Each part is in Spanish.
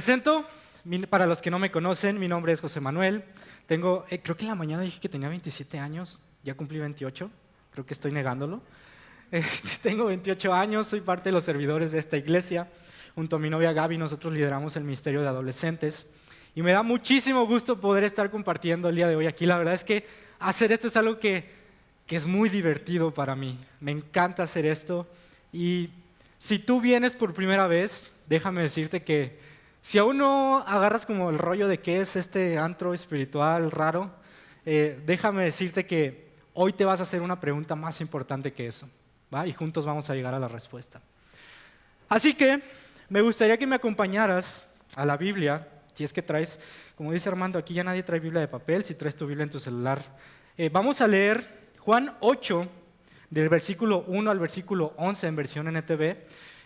presento, para los que no me conocen, mi nombre es José Manuel. Creo que en la mañana dije que tenía 27 años, ya cumplí 28, creo que estoy negándolo. Tengo 28 años, soy parte de los servidores de esta iglesia. Junto a mi novia Gaby, nosotros lideramos el ministerio de adolescentes. Y me da muchísimo gusto poder estar compartiendo el día de hoy aquí. La verdad es que hacer esto es algo que es muy divertido para mí. Me encanta hacer esto. Y si tú vienes por primera vez, déjame decirte que si aún no agarras como el rollo de qué es este antro espiritual raro, déjame decirte que hoy te vas a hacer una pregunta más importante que eso, ¿va? Y juntos vamos a llegar a la respuesta. Así que me gustaría que me acompañaras a la Biblia, si es que traes, como dice Armando, aquí ya nadie trae Biblia de papel, si traes tu Biblia en tu celular. Vamos a leer Juan 8, del versículo 1 al versículo 11 en versión NTV.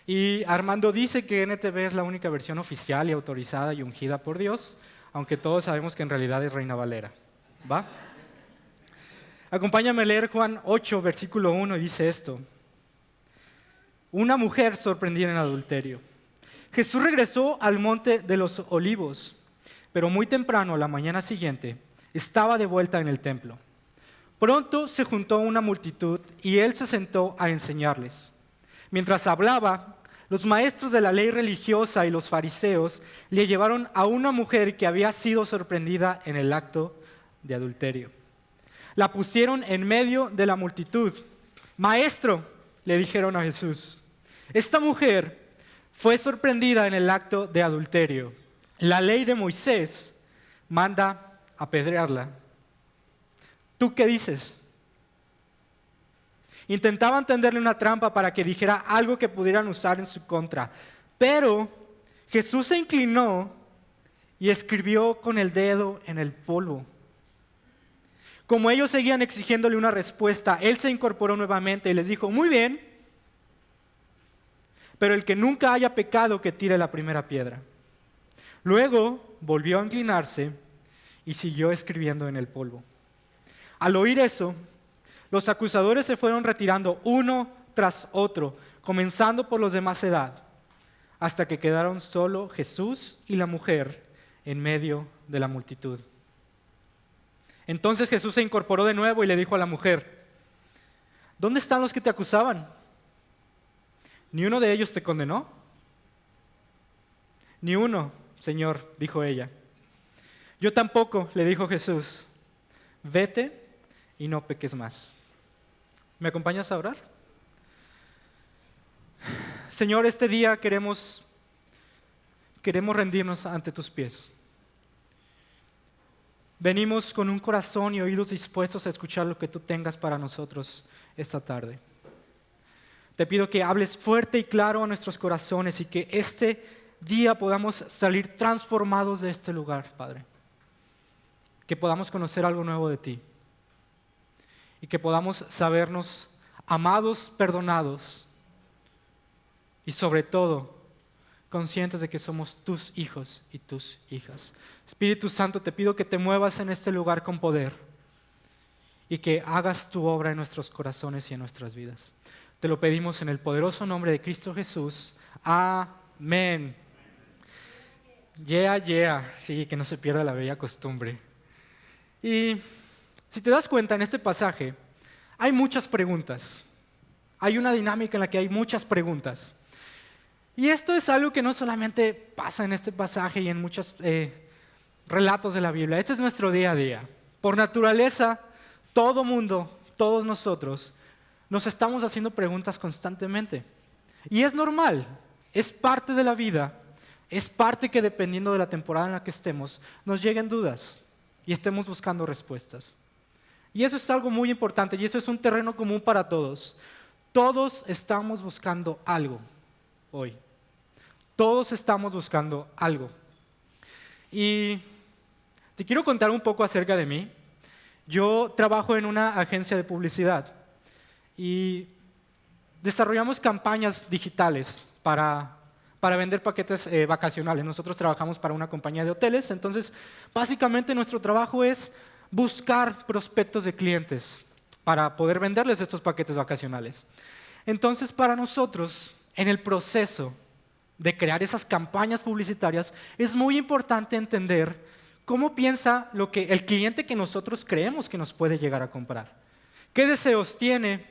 Y Armando dice que NTV es la única versión oficial y autorizada y ungida por Dios, aunque todos sabemos que en realidad es Reina Valera. ¿Va? Acompáñame a leer Juan 8, versículo 1, y dice esto. Una mujer sorprendida en adulterio. Jesús regresó al monte de los olivos, pero muy temprano, la mañana siguiente, estaba de vuelta en el templo. Pronto se juntó una multitud y él se sentó a enseñarles. Mientras hablaba, los maestros de la ley religiosa y los fariseos le llevaron a una mujer que había sido sorprendida en el acto de adulterio. La pusieron en medio de la multitud. Maestro, le dijeron a Jesús, esta mujer fue sorprendida en el acto de adulterio. La ley de Moisés manda apedrearla. ¿Tú qué dices? Intentaban tenderle una trampa para que dijera algo que pudieran usar en su contra. Pero Jesús se inclinó y escribió con el dedo en el polvo. Como ellos seguían exigiéndole una respuesta, él se incorporó nuevamente y les dijo, muy bien, pero el que nunca haya pecado que tire la primera piedra. Luego volvió a inclinarse y siguió escribiendo en el polvo. Al oír eso, los acusadores se fueron retirando uno tras otro, comenzando por los de más edad, hasta que quedaron solo Jesús y la mujer en medio de la multitud. Entonces Jesús se incorporó de nuevo y le dijo a la mujer, ¿dónde están los que te acusaban? ¿Ni uno de ellos te condenó? Ni uno, Señor, dijo ella. Yo tampoco, le dijo Jesús. Vete y no peques más. ¿Me acompañas a orar? Señor, este día queremos rendirnos ante tus pies. Venimos con un corazón y oídos dispuestos a escuchar lo que tú tengas para nosotros esta tarde. Te pido que hables fuerte y claro a nuestros corazones y que este día podamos salir transformados de este lugar, Padre. Que podamos conocer algo nuevo de ti. Y que podamos sabernos amados, perdonados y sobre todo conscientes de que somos tus hijos y tus hijas. Espíritu Santo, te pido que te muevas en este lugar con poder y que hagas tu obra en nuestros corazones y en nuestras vidas. Te lo pedimos en el poderoso nombre de Cristo Jesús. Amén. Yeah. Sí, que no se pierda la bella costumbre. Y si te das cuenta, en este pasaje hay muchas preguntas. Hay una dinámica en la que hay muchas preguntas. Y esto es algo que no solamente pasa en este pasaje y en muchos relatos de la Biblia. Este es nuestro día a día. Por naturaleza, todo mundo, todos nosotros, nos estamos haciendo preguntas constantemente. Y es normal, es parte de la vida, es parte que dependiendo de la temporada en la que estemos, nos lleguen dudas y estemos buscando respuestas. Y eso es algo muy importante y eso es un terreno común para todos. Todos estamos buscando algo hoy. Todos estamos buscando algo. Y te quiero contar un poco acerca de mí. Yo trabajo en una agencia de publicidad y desarrollamos campañas digitales para vender paquetes vacacionales. Nosotros trabajamos para una compañía de hoteles, entonces básicamente nuestro trabajo es buscar prospectos de clientes para poder venderles estos paquetes vacacionales. Entonces para nosotros, en el proceso de crear esas campañas publicitarias, es muy importante entender cómo piensa el cliente que nosotros creemos que nos puede llegar a comprar. ¿Qué deseos tiene?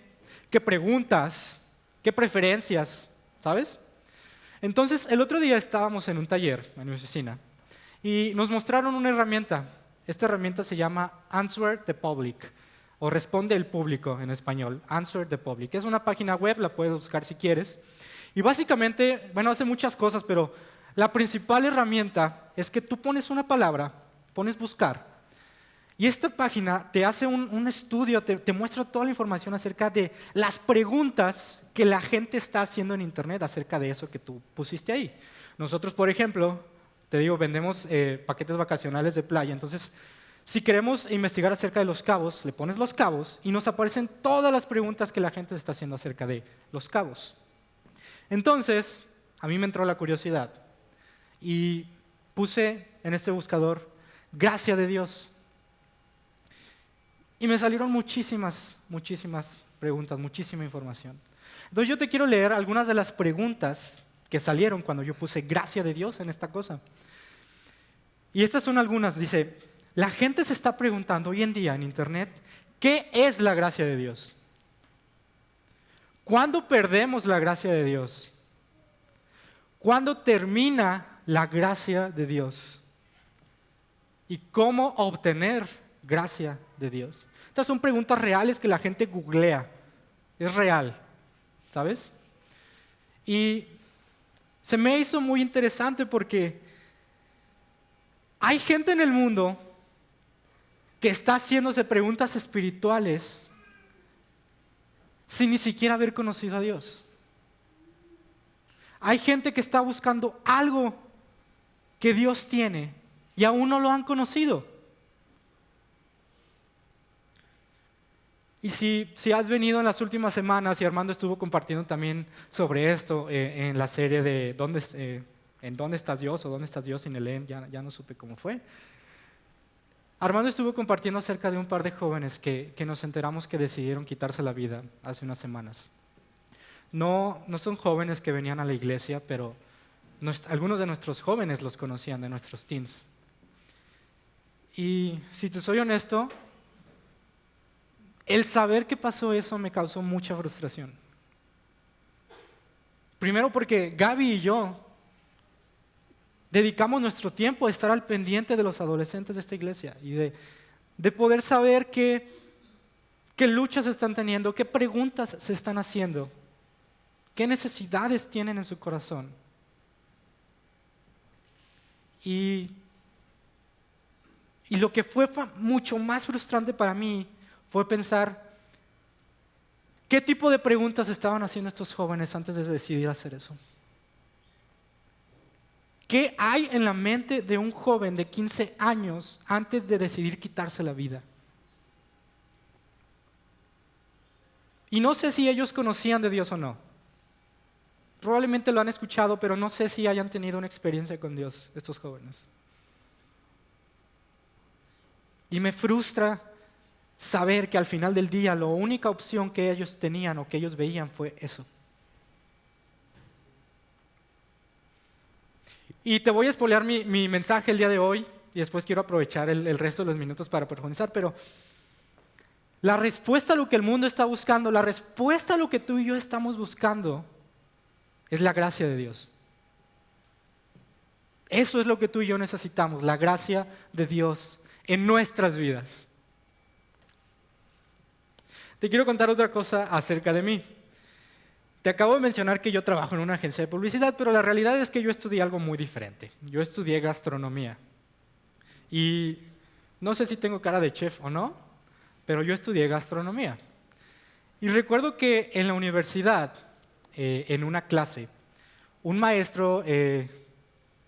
¿Qué preguntas? ¿Qué preferencias? ¿Sabes? Entonces, el otro día estábamos en un taller en mi oficina y nos mostraron una herramienta. Esta herramienta se llama Answer the Public, o Responde el Público en español, Answer the Public. Es una página web, la puedes buscar si quieres. Y básicamente, hace muchas cosas, pero la principal herramienta es que tú pones una palabra, pones buscar, y esta página te hace un estudio, te muestra toda la información acerca de las preguntas que la gente está haciendo en Internet acerca de eso que tú pusiste ahí. Nosotros, por ejemplo, te digo, vendemos paquetes vacacionales de playa. Entonces, si queremos investigar acerca de Los Cabos, le pones Los Cabos y nos aparecen todas las preguntas que la gente se está haciendo acerca de Los Cabos. Entonces, a mí me entró la curiosidad y puse en este buscador gracia de Dios. Y me salieron muchísimas preguntas, muchísima información. Entonces yo te quiero leer algunas de las preguntas que salieron cuando yo puse gracia de Dios en esta cosa. Y estas son algunas. Dice, la gente se está preguntando hoy en día en Internet, ¿qué es la gracia de Dios? ¿Cuándo perdemos la gracia de Dios? ¿Cuándo termina la gracia de Dios? ¿Y cómo obtener gracia de Dios? Estas son preguntas reales que la gente googlea. Es real, ¿sabes? Y se me hizo muy interesante porque hay gente en el mundo que está haciéndose preguntas espirituales sin ni siquiera haber conocido a Dios. Hay gente que está buscando algo que Dios tiene y aún no lo han conocido. Y si has venido en las últimas semanas, y Armando estuvo compartiendo también sobre esto en la serie de ¿En dónde estás Dios? O ¿Dónde estás Dios? En Elén, ya no supe cómo fue. Armando estuvo compartiendo acerca de un par de jóvenes que nos enteramos que decidieron quitarse la vida hace unas semanas. No son jóvenes que venían a la iglesia, pero algunos de nuestros jóvenes los conocían, de nuestros teens. Y si te soy honesto, el saber que pasó eso me causó mucha frustración. Primero porque Gaby y yo dedicamos nuestro tiempo a estar al pendiente de los adolescentes de esta iglesia y de poder saber qué luchas están teniendo, qué preguntas se están haciendo, qué necesidades tienen en su corazón. Y lo que fue mucho más frustrante para mí fue pensar qué tipo de preguntas estaban haciendo estos jóvenes antes de decidir hacer eso. ¿Qué hay en la mente de un joven de 15 años antes de decidir quitarse la vida? Y no sé si ellos conocían de Dios o no. Probablemente lo han escuchado, pero no sé si hayan tenido una experiencia con Dios, estos jóvenes. Y me frustra saber que al final del día la única opción que ellos tenían o que ellos veían fue eso. Y te voy a spoilear mi mensaje el día de hoy y después quiero aprovechar el resto de los minutos para profundizar, pero la respuesta a lo que el mundo está buscando, la respuesta a lo que tú y yo estamos buscando es la gracia de Dios. Eso es lo que tú y yo necesitamos, la gracia de Dios en nuestras vidas. Te quiero contar otra cosa acerca de mí. Te acabo de mencionar que yo trabajo en una agencia de publicidad, pero la realidad es que yo estudié algo muy diferente. Yo estudié gastronomía. Y no sé si tengo cara de chef o no, pero yo estudié gastronomía. Y recuerdo que en la universidad, en una clase, un maestro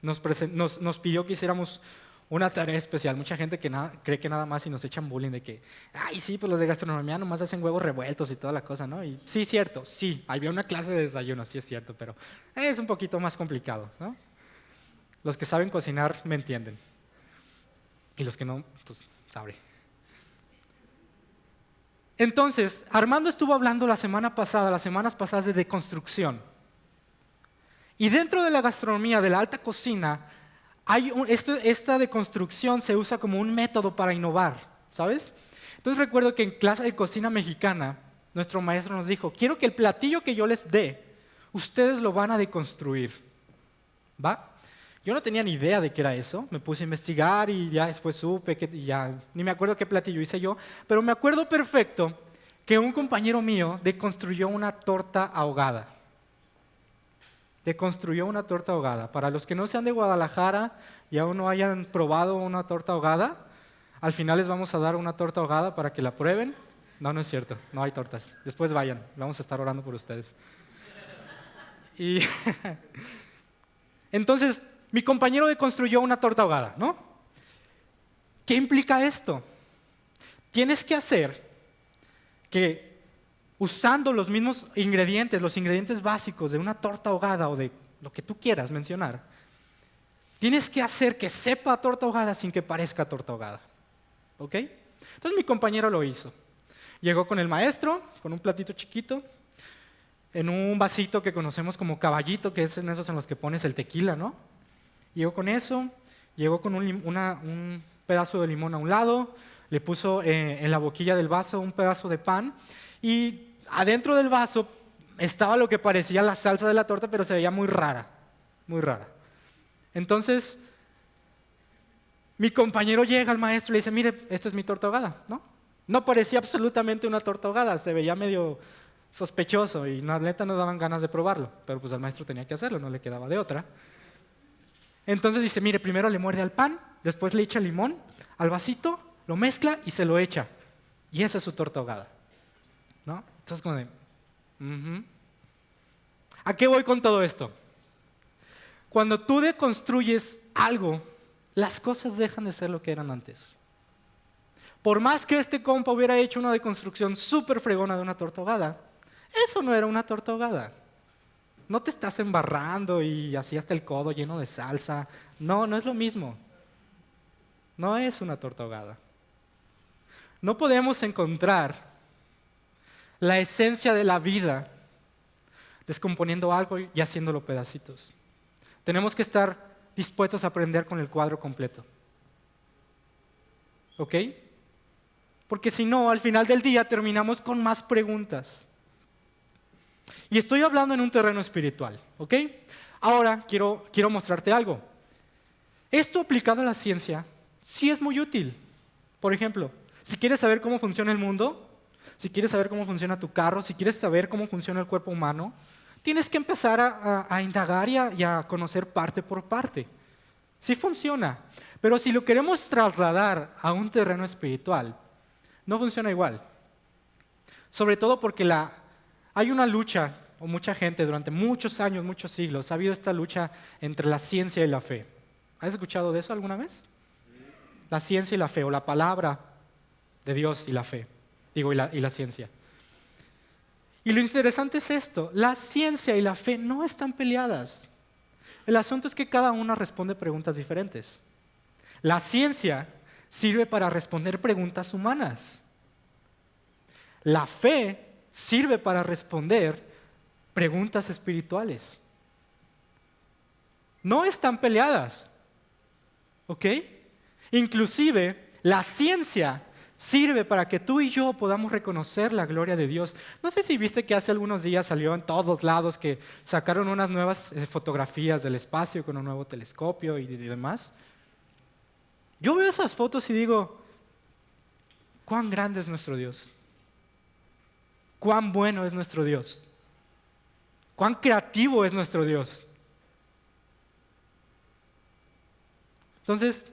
nos pidió que hiciéramos una tarea especial. Mucha gente cree que nada más y nos echan bullying de que, ay, sí, pues los de gastronomía nomás hacen huevos revueltos y toda la cosa, ¿no? Y sí, cierto, sí, había una clase de desayuno, sí es cierto, pero es un poquito más complicado, ¿no? Los que saben cocinar me entienden. Y los que no, pues sabré. Entonces, Armando estuvo hablando las semanas pasadas de deconstrucción. Y dentro de la gastronomía, de la alta cocina, esta deconstrucción se usa como un método para innovar, ¿sabes? Entonces recuerdo que en clase de cocina mexicana, nuestro maestro nos dijo, quiero que el platillo que yo les dé, ustedes lo van a deconstruir, ¿va? Yo no tenía ni idea de qué era eso, me puse a investigar y ya después supe que ya, ni me acuerdo qué platillo hice yo, pero me acuerdo perfecto que un compañero mío deconstruyó una torta ahogada. Deconstruyó una torta ahogada. Para los que no sean de Guadalajara y aún no hayan probado una torta ahogada, al final les vamos a dar una torta ahogada para que la prueben. No, no es cierto, no hay tortas. Después vayan, vamos a estar orando por ustedes. Y entonces, mi compañero deconstruyó una torta ahogada, ¿no? ¿Qué implica esto? Tienes que hacer que usando los mismos ingredientes, los ingredientes básicos de una torta ahogada o de lo que tú quieras mencionar, tienes que hacer que sepa a torta ahogada sin que parezca torta ahogada. ¿Ok? Entonces mi compañero lo hizo. Llegó con el maestro, con un platito chiquito, en un vasito que conocemos como caballito, que es en esos en los que pones el tequila, ¿no? Llegó con eso, llegó con un pedazo de limón a un lado, le puso en la boquilla del vaso un pedazo de pan y adentro del vaso estaba lo que parecía la salsa de la torta, pero se veía muy rara, muy rara. Entonces, mi compañero llega al maestro y le dice, mire, esta es mi torta ahogada, ¿no? No parecía absolutamente una torta ahogada, se veía medio sospechoso y la neta no daban ganas de probarlo, pero pues el maestro tenía que hacerlo, no le quedaba de otra. Entonces dice, mire, primero le muerde al pan, después le echa limón al vasito, lo mezcla y se lo echa. Y esa es su torta ahogada, ¿no? Entonces como de, ¿a qué voy con todo esto? Cuando tú deconstruyes algo, las cosas dejan de ser lo que eran antes. Por más que este compa hubiera hecho una deconstrucción súper fregona de una torta ahogada, eso no era una torta ahogada. No te estás embarrando y así hasta el codo lleno de salsa. No, no es lo mismo. No es una torta ahogada. No podemos encontrar la esencia de la vida descomponiendo algo y haciéndolo pedacitos. Tenemos que estar dispuestos a aprender con el cuadro completo. ¿Ok? Porque si no, al final del día terminamos con más preguntas. Y estoy hablando en un terreno espiritual, ¿ok? Ahora quiero mostrarte algo. Esto aplicado a la ciencia sí es muy útil. Por ejemplo, si quieres saber cómo funciona el mundo, si quieres saber cómo funciona tu carro, si quieres saber cómo funciona el cuerpo humano, tienes que empezar a indagar y a conocer parte por parte. Sí funciona, pero si lo queremos trasladar a un terreno espiritual, no funciona igual. Sobre todo porque hay una lucha, o mucha gente durante muchos años, muchos siglos, ha habido esta lucha entre la ciencia y la fe. ¿Has escuchado de eso alguna vez? Sí. La ciencia y la fe, o la palabra de Dios y la fe, y la ciencia. Y lo interesante es esto, la ciencia y la fe no están peleadas. El asunto es que cada una responde preguntas diferentes. La ciencia sirve para responder preguntas humanas. La fe sirve para responder preguntas espirituales. No están peleadas, ¿ok? Inclusive, la ciencia sirve para que tú y yo podamos reconocer la gloria de Dios. No sé si viste que hace algunos días salió en todos lados que sacaron unas nuevas fotografías del espacio con un nuevo telescopio y demás. Yo veo esas fotos y digo, ¿cuán grande es nuestro Dios? ¿Cuán bueno es nuestro Dios? ¿Cuán creativo es nuestro Dios? Entonces,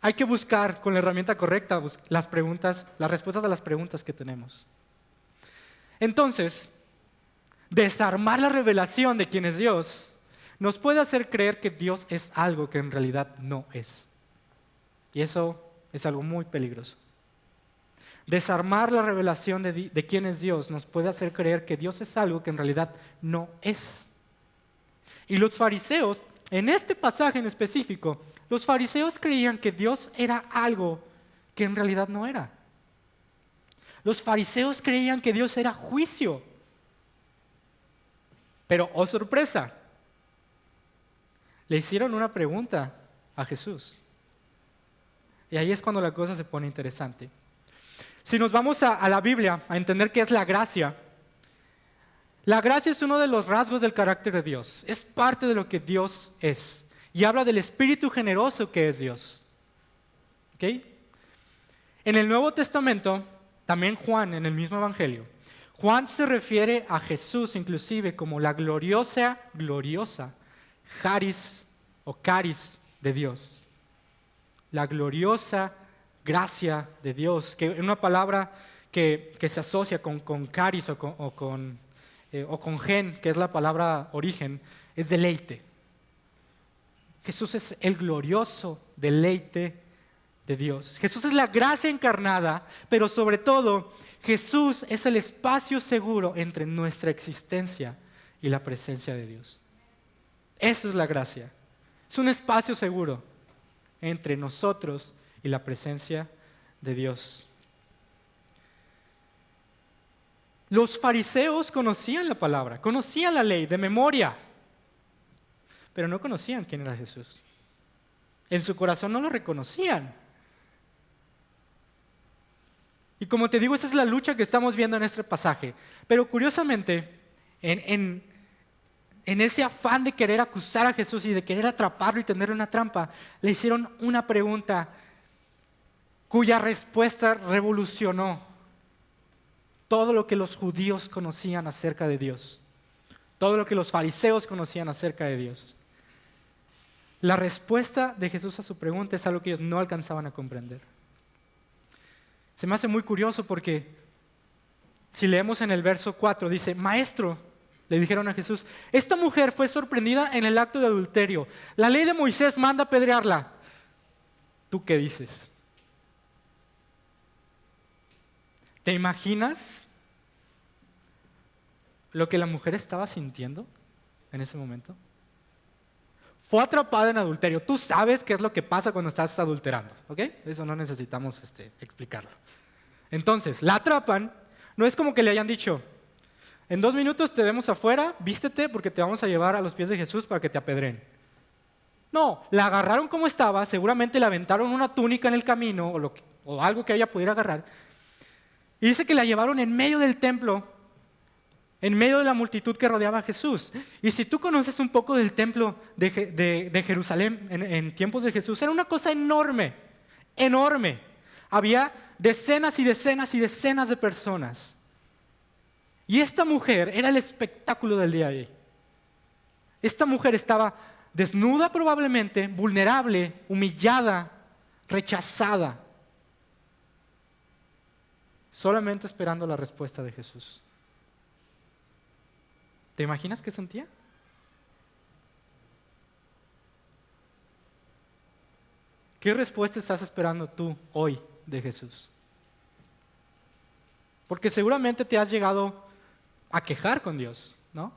hay que buscar con la herramienta correcta las respuestas a las preguntas que tenemos. Entonces, desarmar la revelación de quién es Dios nos puede hacer creer que Dios es algo que en realidad no es. Y eso es algo muy peligroso. Desarmar la revelación de quién es Dios nos puede hacer creer que Dios es algo que en realidad no es. Y los fariseos, en este pasaje en específico, los fariseos creían que Dios era algo que en realidad no era. Los fariseos creían que Dios era juicio. Pero, oh sorpresa, le hicieron una pregunta a Jesús. Y ahí es cuando la cosa se pone interesante. Si nos vamos a la Biblia a entender qué es la gracia es uno de los rasgos del carácter de Dios. Es parte de lo que Dios es. Y habla del espíritu generoso que es Dios. ¿Ok? En el Nuevo Testamento, también Juan, en el mismo Evangelio, Juan se refiere a Jesús inclusive como la gloriosa charis o caris de Dios. La gloriosa gracia de Dios, que es una palabra que se asocia con caris o con gen, que es la palabra origen, es deleite. Jesús es el glorioso deleite de Dios. Jesús es la gracia encarnada, pero sobre todo, Jesús es el espacio seguro entre nuestra existencia y la presencia de Dios. Eso es la gracia. Es un espacio seguro entre nosotros y la presencia de Dios. Los fariseos conocían la palabra, conocían la ley de memoria, pero no conocían quién era Jesús. En su corazón no lo reconocían. Y como te digo, esa es la lucha que estamos viendo en este pasaje. Pero curiosamente, en ese afán de querer acusar a Jesús y de querer atraparlo y tenerle una trampa, le hicieron una pregunta cuya respuesta revolucionó todo lo que los judíos conocían acerca de Dios, todo lo que los fariseos conocían acerca de Dios. La respuesta de Jesús a su pregunta es algo que ellos no alcanzaban a comprender. Se me hace muy curioso porque si leemos en el verso 4, dice, Maestro, le dijeron a Jesús, esta mujer fue sorprendida en el acto de adulterio. La ley de Moisés manda apedrearla. ¿Tú qué dices? ¿Te imaginas lo que la mujer estaba sintiendo en ese momento? Fue atrapada en adulterio. Tú sabes qué es lo que pasa cuando estás adulterando, ¿ok? Eso no necesitamos explicarlo. Entonces, la atrapan. No es como que le hayan dicho, en 2 minutos te vemos afuera, vístete porque te vamos a llevar a los pies de Jesús para que te apedreen. No, la agarraron como estaba, seguramente le aventaron una túnica en el camino o algo que ella pudiera agarrar. Y dice que la llevaron en medio del templo, en medio de la multitud que rodeaba a Jesús. Y si tú conoces un poco del templo de Jerusalén en tiempos de Jesús, era una cosa enorme, enorme. Había decenas y decenas y decenas de personas. Y esta mujer era el espectáculo del día de hoy. Esta mujer estaba desnuda probablemente, vulnerable, humillada, rechazada, solamente esperando la respuesta de Jesús. ¿Te imaginas qué sentía? ¿Qué respuesta estás esperando tú hoy de Jesús? Porque seguramente te has llegado a quejar con Dios, ¿no?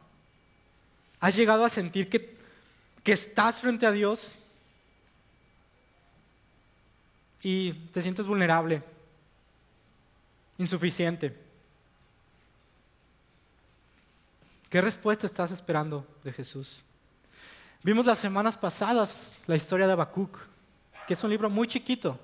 Has llegado a sentir que estás frente a Dios y te sientes vulnerable, insuficiente. ¿Qué respuesta estás esperando de Jesús? Vimos las semanas pasadas la historia de Habacuc, que es un libro muy chiquito.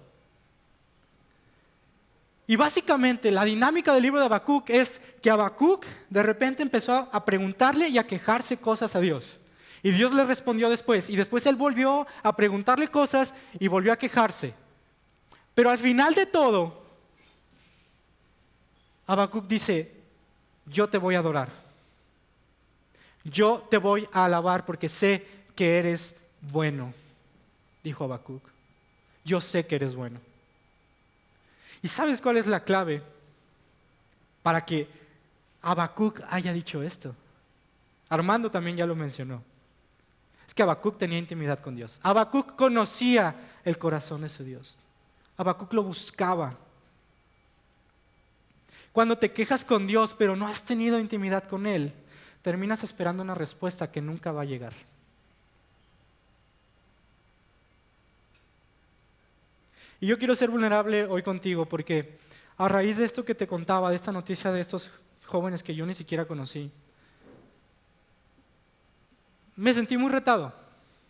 Y básicamente la dinámica del libro de Habacuc es que Habacuc de repente empezó a preguntarle y a quejarse cosas a Dios. Y Dios le respondió después. Y después él volvió a preguntarle cosas y volvió a quejarse. Pero al final de todo, Habacuc dice, yo te voy a adorar. Yo te voy a alabar porque sé que eres bueno, dijo Habacuc. Yo sé que eres bueno. ¿Y sabes cuál es la clave para que Habacuc haya dicho esto? Armando también ya lo mencionó. Es que Habacuc tenía intimidad con Dios. Habacuc conocía el corazón de su Dios. Habacuc lo buscaba. Cuando te quejas con Dios pero no has tenido intimidad con Él, terminas esperando una respuesta que nunca va a llegar. Y yo quiero ser vulnerable hoy contigo porque a raíz de esto que te contaba, de esta noticia de estos jóvenes que yo ni siquiera conocí, me sentí muy retado,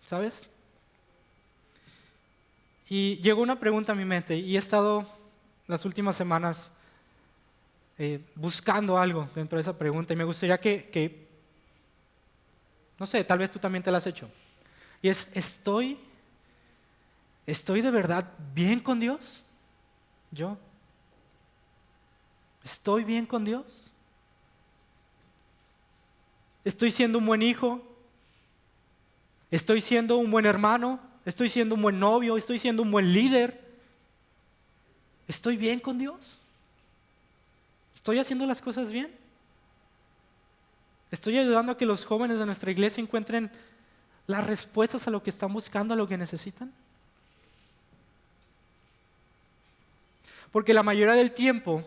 ¿sabes? Y llegó una pregunta a mi mente y he estado las últimas semanas buscando algo dentro de esa pregunta y me gustaría no sé, tal vez tú también te la has hecho. Y es, ¿estoy de verdad bien con Dios? ¿Yo? ¿Estoy bien con Dios? ¿Estoy siendo un buen hijo? ¿Estoy siendo un buen hermano? ¿Estoy siendo un buen novio? ¿Estoy siendo un buen líder? ¿Estoy bien con Dios? ¿Estoy haciendo las cosas bien? ¿Estoy ayudando a que los jóvenes de nuestra iglesia encuentren las respuestas a lo que están buscando, a lo que necesitan? Porque la mayoría del tiempo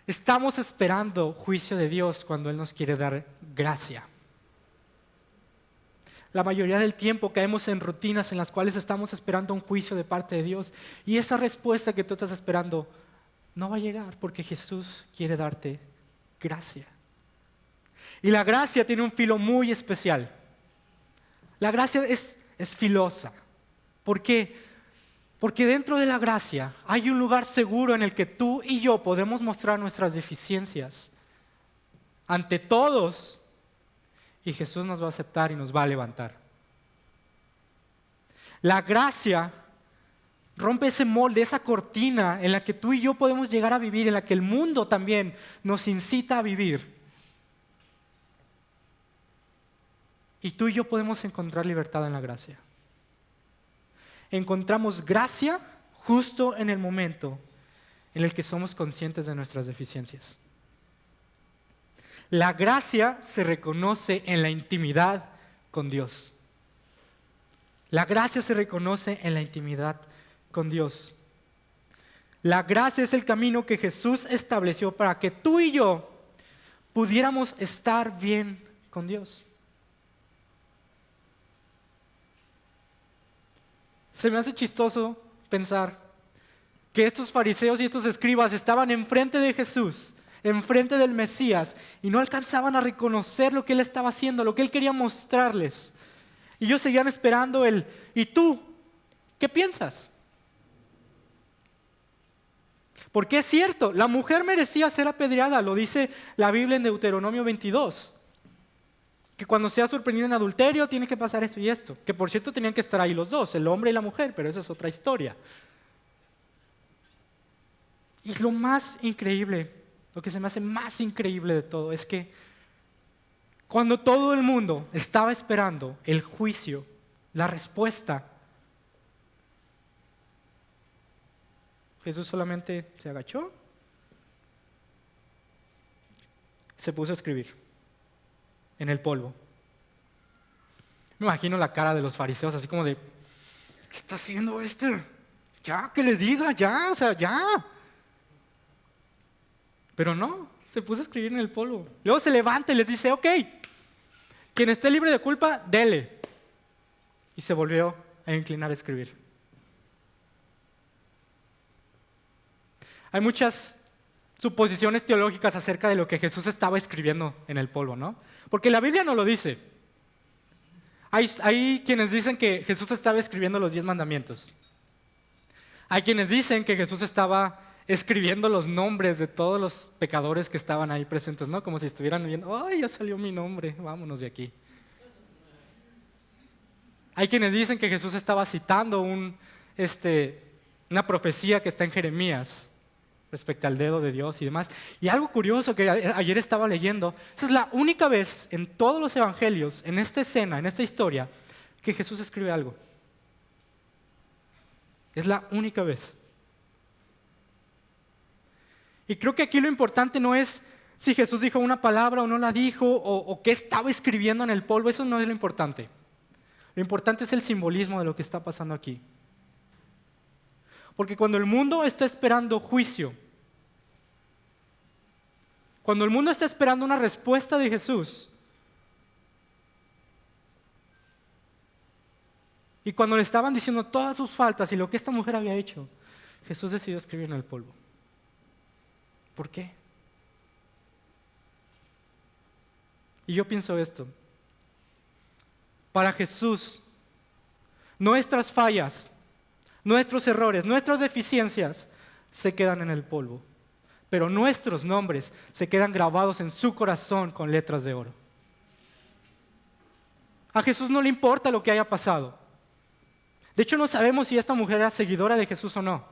estamos esperando juicio de Dios cuando Él nos quiere dar gracia. La mayoría del tiempo caemos en rutinas en las cuales estamos esperando un juicio de parte de Dios y esa respuesta que tú estás esperando no va a llegar porque Jesús quiere darte gracia. Y la gracia tiene un filo muy especial. La gracia es filosa. ¿Por qué? Porque dentro de la gracia hay un lugar seguro en el que tú y yo podemos mostrar nuestras deficiencias ante todos y Jesús nos va a aceptar y nos va a levantar. La gracia rompe ese molde, esa cortina en la que tú y yo podemos llegar a vivir, en la que el mundo también nos incita a vivir. Y tú y yo podemos encontrar libertad en la gracia. Encontramos gracia justo en el momento en el que somos conscientes de nuestras deficiencias. La gracia se reconoce en la intimidad con Dios. La gracia se reconoce en la intimidad con Dios. La gracia es el camino que Jesús estableció para que tú y yo pudiéramos estar bien con Dios. Se me hace chistoso pensar que estos fariseos y estos escribas estaban enfrente de Jesús, enfrente del Mesías, y no alcanzaban a reconocer lo que Él estaba haciendo, lo que Él quería mostrarles. Y ellos seguían esperando ¿y tú? ¿Qué piensas? Porque es cierto, la mujer merecía ser apedreada, lo dice la Biblia en Deuteronomio 22. Que cuando sea sorprendido en adulterio tiene que pasar esto y esto. Que por cierto tenían que estar ahí los dos, el hombre y la mujer, pero esa es otra historia. Y lo más increíble, lo que se me hace más increíble de todo es que cuando todo el mundo estaba esperando el juicio, la respuesta, Jesús solamente se agachó, se puso a escribir en el polvo. Me imagino la cara de los fariseos así como de, ¿qué está haciendo este? Ya, que le diga, ya, o sea, ya. Pero no, se puso a escribir en el polvo. Luego se levanta y les dice, ok, quien esté libre de culpa, dele. Y se volvió a inclinar a escribir. Hay muchas suposiciones teológicas acerca de lo que Jesús estaba escribiendo en el polvo, ¿no? Porque la Biblia no lo dice. Hay quienes dicen que Jesús estaba escribiendo los 10 mandamientos. Hay quienes dicen que Jesús estaba escribiendo los nombres de todos los pecadores que estaban ahí presentes, ¿no? Como si estuvieran viendo, ¡ay, ya salió mi nombre! Vámonos de aquí. Hay quienes dicen que Jesús estaba citando una profecía que está en Jeremías respecto al dedo de Dios y demás. Y algo curioso que ayer estaba leyendo, esa es la única vez en todos los evangelios, en esta escena, en esta historia, que Jesús escribe algo. Es la única vez. Y creo que aquí lo importante no es si Jesús dijo una palabra o no la dijo, o qué estaba escribiendo en el polvo, eso no es lo importante. Lo importante es el simbolismo de lo que está pasando aquí. Porque cuando el mundo está esperando juicio, cuando el mundo está esperando una respuesta de Jesús, y cuando le estaban diciendo todas sus faltas y lo que esta mujer había hecho, Jesús decidió escribir en el polvo. ¿Por qué? Y yo pienso esto. Para Jesús, nuestras fallas, nuestros errores, nuestras deficiencias se quedan en el polvo, pero nuestros nombres se quedan grabados en su corazón con letras de oro. A Jesús no le importa lo que haya pasado. De hecho, no sabemos si esta mujer era seguidora de Jesús o no.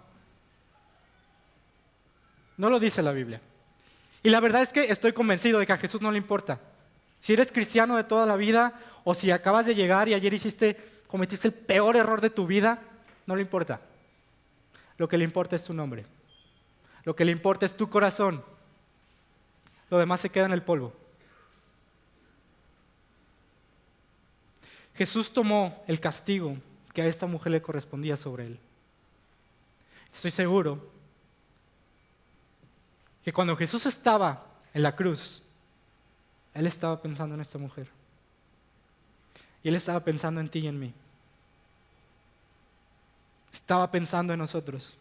No lo dice la Biblia. Y la verdad es que estoy convencido de que a Jesús no le importa. Si eres cristiano de toda la vida o si acabas de llegar y ayer cometiste el peor error de tu vida, no le importa. Lo que le importa es tu nombre. Lo que le importa es tu corazón. Lo demás se queda en el polvo. Jesús tomó el castigo que a esta mujer le correspondía sobre él. Estoy seguro que cuando Jesús estaba en la cruz, Él estaba pensando en esta mujer. Y Él estaba pensando en ti y en mí. Estaba pensando en nosotros.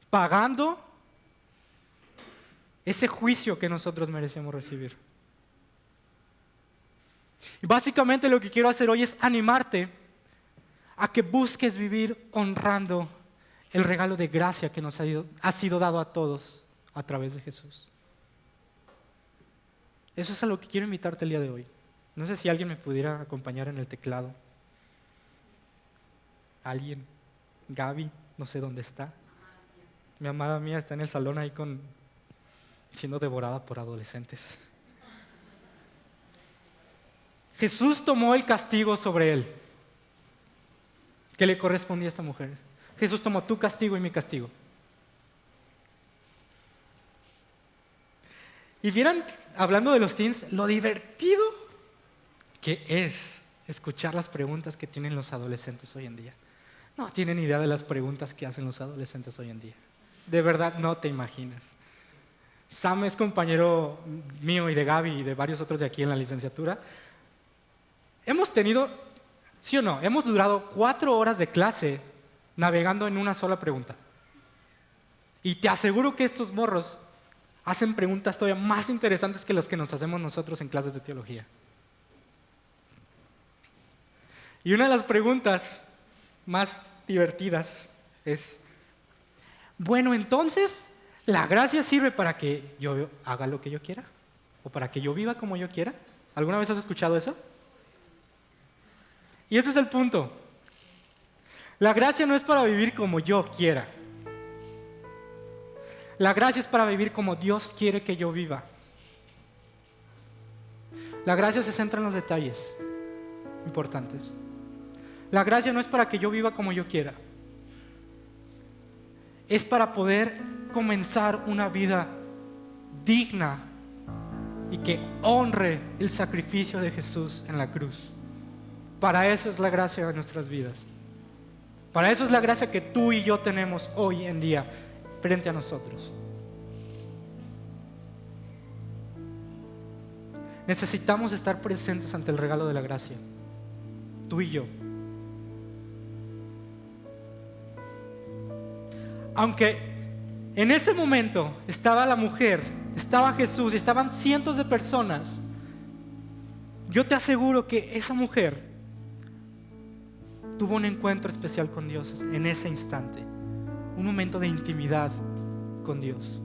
Pagando ese juicio que nosotros merecemos recibir. Y básicamente lo que quiero hacer hoy es animarte a que busques vivir honrando el regalo de gracia que nos ha sido dado a todos a través de Jesús. Eso es a lo que quiero invitarte el día de hoy. No sé si alguien me pudiera acompañar en el teclado. ¿Alguien? Gaby, no sé dónde está. Mi amada mía está en el salón ahí siendo devorada por adolescentes. Jesús tomó el castigo sobre él que le correspondía a esta mujer. Jesús tomó tu castigo y mi castigo. Y vieran, hablando de los teens, lo divertido que es escuchar las preguntas que tienen los adolescentes hoy en día. No tienen idea de las preguntas que hacen los adolescentes hoy en día. De verdad no te imaginas. Sam es compañero mío y de Gaby y de varios otros de aquí en la licenciatura. Hemos tenido, ¿sí o no? Hemos durado 4 horas de clase navegando en una sola pregunta. Y te aseguro que estos morros hacen preguntas todavía más interesantes que las que nos hacemos nosotros en clases de teología. Y una de las preguntas más divertidas es, bueno, entonces, ¿la gracia sirve para que yo haga lo que yo quiera? ¿O para que yo viva como yo quiera? ¿Alguna vez has escuchado eso? Y este es el punto. La gracia no es para vivir como yo quiera. La gracia es para vivir como Dios quiere que yo viva. La gracia se centra en los detalles importantes. La gracia no es para que yo viva como yo quiera. Es para poder comenzar una vida digna y que honre el sacrificio de Jesús en la cruz. Para eso es la gracia de nuestras vidas. Para eso es la gracia que tú y yo tenemos hoy en día frente a nosotros. Necesitamos estar presentes ante el regalo de la gracia, tú y yo. Aunque en ese momento estaba la mujer, estaba Jesús y estaban cientos de personas, yo te aseguro que esa mujer tuvo un encuentro especial con Dios en ese instante, un momento de intimidad con Dios.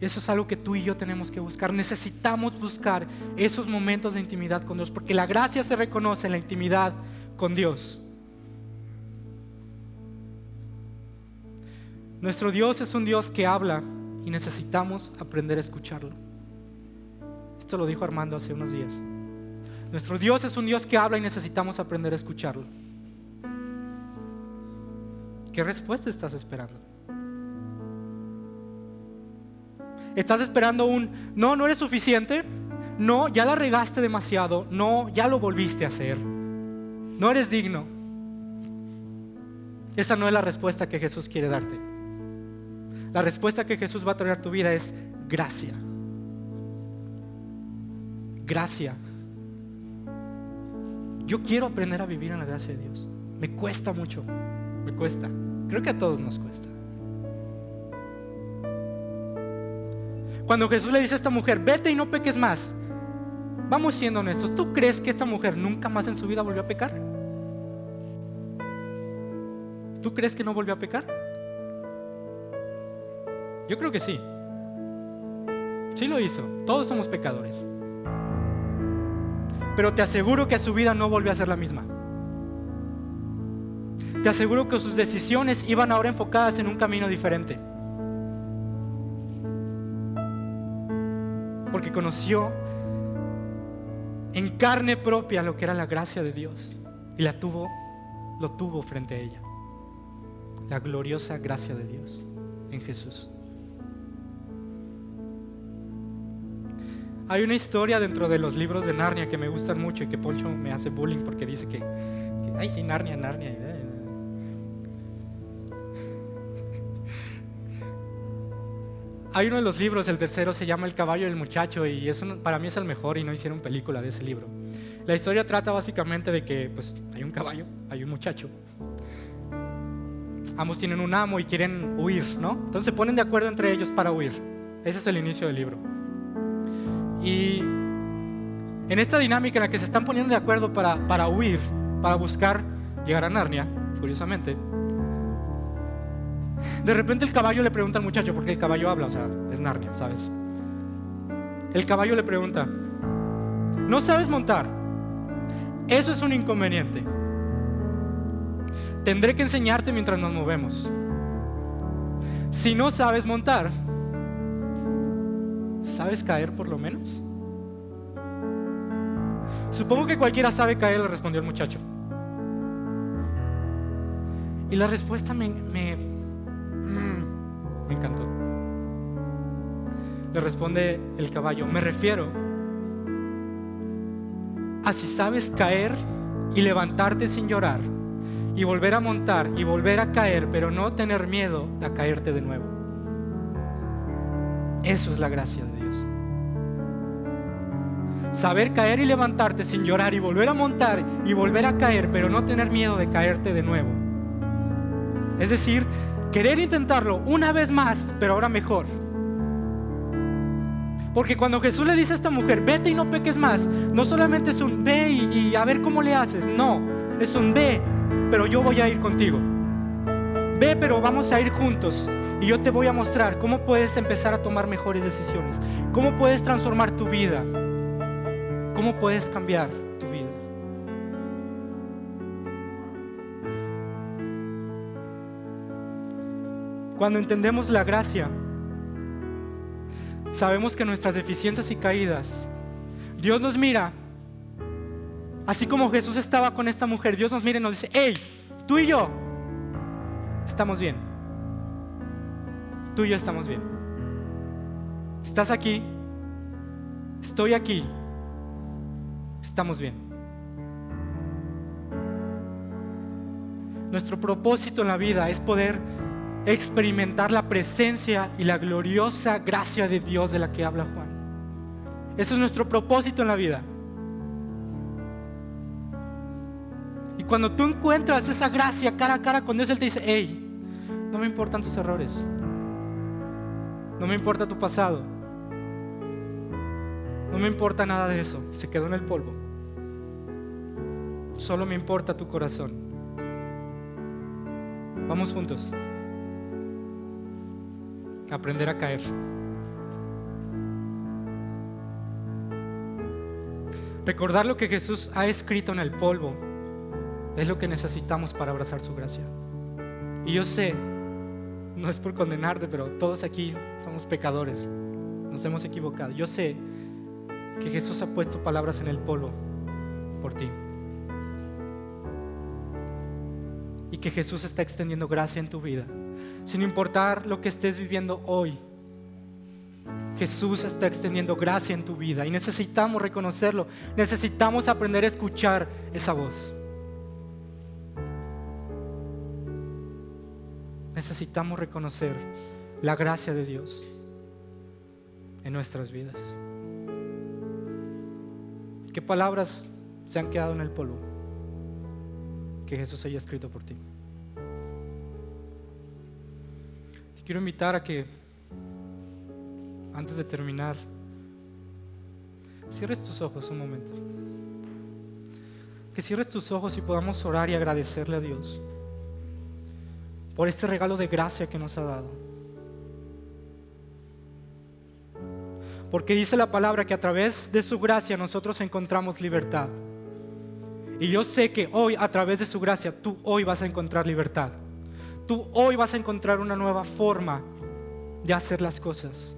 Eso es algo que tú y yo tenemos que buscar. Necesitamos buscar esos momentos de intimidad con Dios, porque la gracia se reconoce en la intimidad con Dios. Nuestro Dios es un Dios que habla y necesitamos aprender a escucharlo. Esto lo dijo Armando hace unos días. Nuestro Dios es un Dios que habla y necesitamos aprender a escucharlo. ¿Qué respuesta estás esperando? ¿Estás esperando no eres suficiente? No, ya la regaste demasiado. No, ya lo volviste a hacer. No eres digno. Esa no es la respuesta que Jesús quiere darte. La respuesta que Jesús va a traer a tu vida es gracia. Gracia. Yo quiero aprender a vivir en la gracia de Dios. Me cuesta mucho. Me cuesta. Creo que a todos nos cuesta. Cuando Jesús le dice a esta mujer, vete y no peques más, vamos siendo honestos, ¿tú crees que esta mujer nunca más en su vida volvió a pecar? ¿Tú crees que no volvió a pecar? Yo creo que sí. Sí lo hizo. Todos somos pecadores. Pero te aseguro que su vida no volvió a ser la misma. Te aseguro que sus decisiones iban ahora enfocadas en un camino diferente. Porque conoció en carne propia lo que era la gracia de Dios. Y lo tuvo frente a ella. La gloriosa gracia de Dios en Jesús. Hay una historia dentro de los libros de Narnia que me gustan mucho y que Poncho me hace bullying porque dice que ay, sí, Narnia. Hay uno de los libros, el tercero, se llama El caballo del muchacho, y para mí es el mejor, y no hicieron película de ese libro. La historia trata básicamente de que pues, hay un caballo, hay un muchacho. Ambos tienen un amo y quieren huir, ¿no? Entonces se ponen de acuerdo entre ellos para huir. Ese es el inicio del libro. Y en esta dinámica en la que se están poniendo de acuerdo para huir, para buscar llegar a Narnia, curiosamente, de repente el caballo le pregunta al muchacho, porque el caballo habla, o sea, es Narnia, ¿sabes? El caballo le pregunta: ¿no sabes montar? Eso es un inconveniente. Tendré que enseñarte mientras nos movemos. Si no sabes montar, ¿sabes caer por lo menos? Supongo que cualquiera sabe caer, le respondió el muchacho. Y la respuesta me encantó. Le responde el caballo: me refiero a si sabes caer y levantarte sin llorar, y volver a montar y volver a caer, pero no tener miedo a caerte de nuevo. Eso es la gracia de Dios. Saber caer y levantarte sin llorar, y volver a montar y volver a caer, pero no tener miedo de caerte de nuevo. Es decir, querer intentarlo una vez más, pero ahora mejor. Porque cuando Jesús le dice a esta mujer: vete y no peques más, no solamente es un ve y a ver cómo le haces. No, es un ve, pero yo voy a ir contigo. Ve, pero vamos a ir juntos, y yo te voy a mostrar cómo puedes empezar a tomar mejores decisiones, cómo puedes transformar tu vida, cómo puedes cambiar tu vida. Cuando entendemos la gracia, sabemos que nuestras deficiencias y caídas, Dios nos mira, así como Jesús estaba con esta mujer. Dios nos mira y nos dice: hey, tú y yo estamos bien. Tú y yo estamos bien. Estás aquí, estoy aquí, estamos bien. Nuestro propósito en la vida es poder experimentar la presencia y la gloriosa gracia de Dios de la que habla Juan. Eso es nuestro propósito en la vida. Y cuando tú encuentras esa gracia cara a cara con Dios, Él te dice: hey, no me importan tus errores, no me importa tu pasado, no me importa nada de eso, se quedó en el polvo. Solo me importa tu corazón. Vamos juntos a aprender a caer. Recordar lo que Jesús ha escrito en el polvo es lo que necesitamos para abrazar su gracia. Y yo sé, no es por condenarte, pero todos aquí somos pecadores, nos hemos equivocado. Yo sé que Jesús ha puesto palabras en el polvo por ti, y que Jesús está extendiendo gracia en tu vida. Sin importar lo que estés viviendo hoy, Jesús está extendiendo gracia en tu vida, y necesitamos reconocerlo. Necesitamos aprender a escuchar esa voz. Necesitamos reconocer la gracia de Dios en nuestras vidas. ¿Qué palabras se han quedado en el polvo que Jesús haya escrito por ti? Te quiero invitar a que, antes de terminar, cierres tus ojos un momento. Que cierres tus ojos y podamos orar y agradecerle a Dios por este regalo de gracia que nos ha dado. Porque dice la palabra que a través de su gracia nosotros encontramos libertad. Y yo sé que hoy, a través de su gracia, tú hoy vas a encontrar libertad. Tú hoy vas a encontrar una nueva forma de hacer las cosas.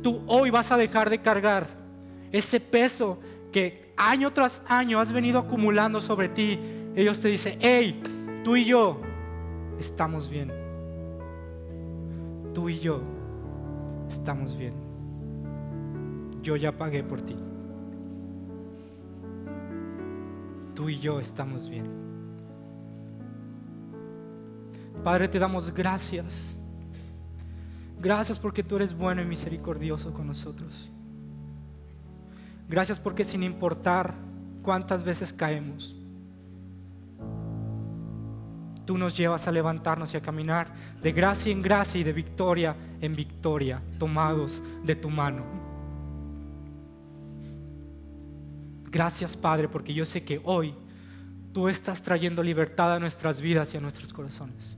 Tú hoy vas a dejar de cargar ese peso que año tras año has venido acumulando sobre ti. Y Dios te dice: hey, tú y yo estamos bien. Tú y yo estamos bien. Yo ya pagué por ti. Tú y yo estamos bien. Padre, te damos gracias. Gracias porque tú eres bueno y misericordioso con nosotros. Gracias porque sin importar cuántas veces caemos, tú nos llevas a levantarnos y a caminar de gracia en gracia y de victoria en victoria, tomados de tu mano. Gracias, Padre, porque yo sé que hoy tú estás trayendo libertad a nuestras vidas y a nuestros corazones.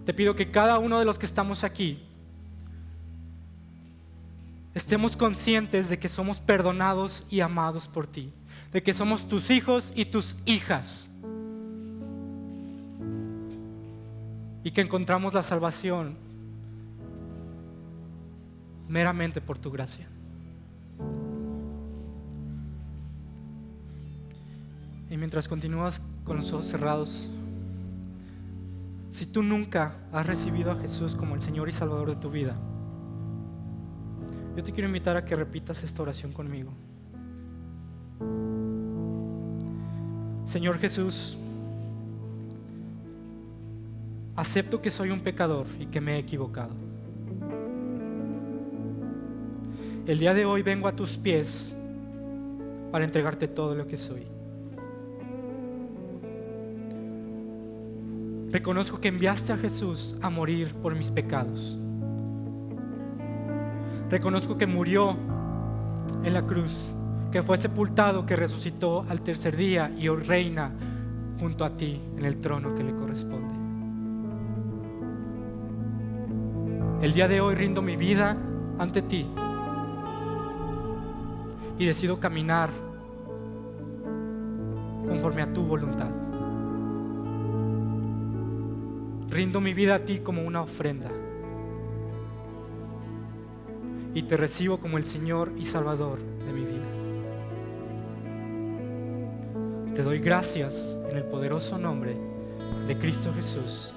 Te pido que cada uno de los que estamos aquí estemos conscientes de que somos perdonados y amados por ti, de que somos tus hijos y tus hijas, y que encontramos la salvación meramente por tu gracia. Y mientras continúas con los ojos cerrados, si tú nunca has recibido a Jesús como el Señor y Salvador de tu vida, yo te quiero invitar a que repitas esta oración conmigo. Señor Jesús, acepto que soy un pecador y que me he equivocado. El día de hoy vengo a tus pies para entregarte todo lo que soy. Reconozco que enviaste a Jesús a morir por mis pecados. Reconozco que murió en la cruz, que fue sepultado, que resucitó al tercer día y hoy reina junto a ti en el trono que le corresponde. El día de hoy rindo mi vida ante ti y decido caminar conforme a tu voluntad. Rindo mi vida a ti como una ofrenda y te recibo como el Señor y Salvador de mi vida. Te doy gracias en el poderoso nombre de Cristo Jesús.